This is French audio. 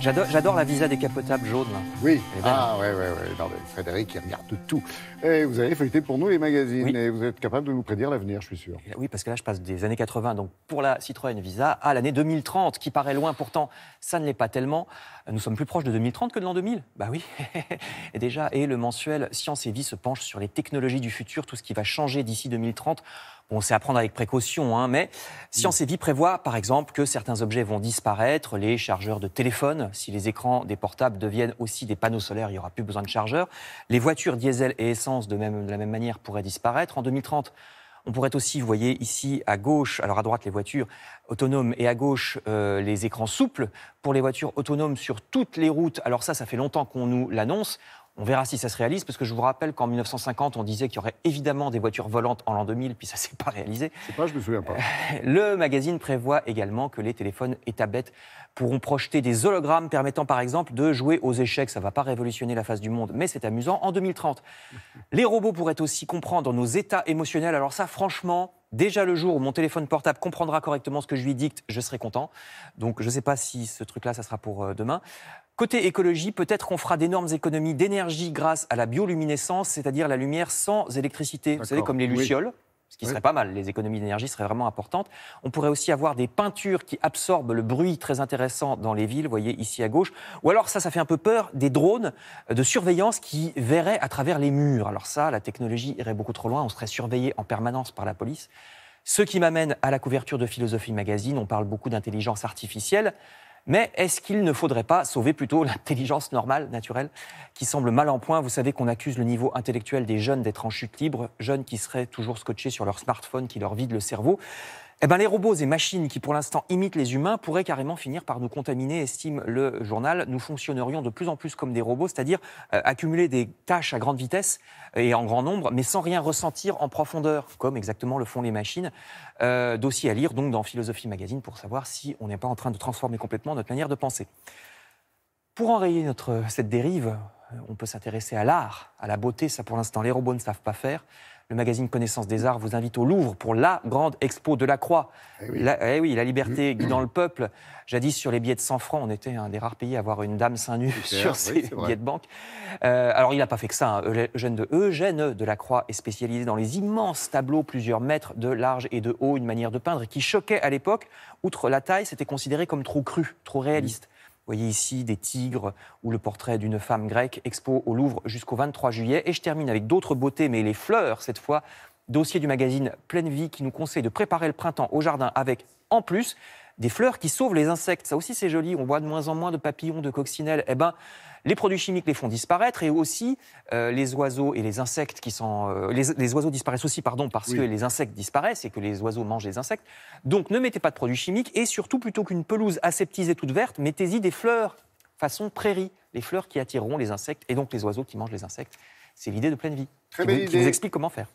J'adore la Visa décapotable jaune. Oui, Elle est belle. ouais. Non, mais Frédéric, il regarde tout. Et vous avez feuilleté pour nous les magazines, Oui. et vous êtes capable de nous prédire l'avenir, je suis sûr. Oui, parce que là, je passe des années 80, donc pour la Citroën Visa, à l'année 2030, qui paraît loin, pourtant, ça ne l'est pas tellement. Nous sommes plus proches de 2030 que de l'an 2000. Bah oui. Et déjà, le mensuel Science et Vie se penche sur les technologies du futur, tout ce qui va changer d'ici 2030. Bon, c'est à prendre avec précaution, hein, mais Science et Vie prévoit, par exemple, que certains objets vont disparaître, les chargeurs de téléphone. Si les écrans des portables deviennent aussi des panneaux solaires, il n'y aura plus besoin de chargeurs. Les voitures diesel et essence, de la même manière, pourraient disparaître. En 2030, on pourrait aussi, vous voyez ici à gauche, alors à droite les voitures autonomes et à gauche les écrans souples pour les voitures autonomes sur toutes les routes. Alors ça fait longtemps qu'on nous l'annonce. On verra si ça se réalise, parce que je vous rappelle qu'en 1950, on disait qu'il y aurait évidemment des voitures volantes en l'an 2000, puis ça ne s'est pas réalisé. C'est pas, je me souviens pas. Le magazine prévoit également que les téléphones et tablettes pourront projeter des hologrammes permettant par exemple de jouer aux échecs. Ça ne va pas révolutionner la face du monde, mais c'est amusant en 2030. Les robots pourraient aussi comprendre nos états émotionnels. Alors ça, franchement, déjà le jour où mon téléphone portable comprendra correctement ce que je lui dicte, je serai content. Donc je ne sais pas si ce truc-là, ça sera pour demain. Côté écologie, peut-être qu'on fera d'énormes économies d'énergie grâce à la bioluminescence, c'est-à-dire la lumière sans électricité. Vous savez, comme les lucioles. Ce qui serait pas mal, les économies d'énergie seraient vraiment importantes. On pourrait aussi avoir des peintures qui absorbent le bruit, très intéressant dans les villes, vous voyez ici à gauche. Ou alors, ça fait un peu peur, des drones de surveillance qui verraient à travers les murs. Alors ça, la technologie irait beaucoup trop loin, on serait surveillé en permanence par la police. Ce qui m'amène à la couverture de Philosophie Magazine, on parle beaucoup d'intelligence artificielle. Mais est-ce qu'il ne faudrait pas sauver plutôt l'intelligence normale, naturelle, qui semble mal en point? Vous savez qu'on accuse le niveau intellectuel des jeunes d'être en chute libre, jeunes qui seraient toujours scotchés sur leur smartphone, qui leur vident le cerveau. Eh bien, les robots et machines qui, pour l'instant, imitent les humains pourraient carrément finir par nous contaminer, estime le journal. Nous fonctionnerions de plus en plus comme des robots, c'est-à-dire accumuler des tâches à grande vitesse et en grand nombre, mais sans rien ressentir en profondeur, comme exactement le font les machines. Dossier à lire donc dans Philosophie Magazine pour savoir si on n'est pas en train de transformer complètement notre manière de penser. Pour enrayer cette dérive, on peut s'intéresser à l'art, à la beauté. Ça, pour l'instant, les robots ne savent pas faire. Le magazine Connaissance des Arts vous invite au Louvre pour la grande expo de la Croix. La liberté guidant le peuple. Jadis, sur les billets de 100 francs, on était un des rares pays à avoir une dame seins nus sur ses billets de banque. Alors, il n'a pas fait que ça. Hein. Eugène de la Croix est spécialisé dans les immenses tableaux, plusieurs mètres de large et de haut, une manière de peindre qui choquait à l'époque. Outre la taille, c'était considéré comme trop cru, trop réaliste. Vous voyez ici des tigres ou le portrait d'une femme grecque, expo au Louvre jusqu'au 23 juillet. Et je termine avec d'autres beautés, mais les fleurs cette fois. Dossier du magazine Pleine Vie qui nous conseille de préparer le printemps au jardin avec, en plus, des fleurs qui sauvent les insectes. Ça aussi, c'est joli. On voit de moins en moins de papillons, de coccinelles. Eh ben, les produits chimiques les font disparaître et aussi les oiseaux et les insectes qui sont... les oiseaux disparaissent aussi, parce que les insectes disparaissent et que les oiseaux mangent les insectes. Donc, ne mettez pas de produits chimiques et surtout, plutôt qu'une pelouse aseptisée toute verte, mettez-y des fleurs façon prairie. Les fleurs qui attireront les insectes et donc les oiseaux qui mangent les insectes. C'est l'idée de Pleine Vie. Qui vous explique comment faire.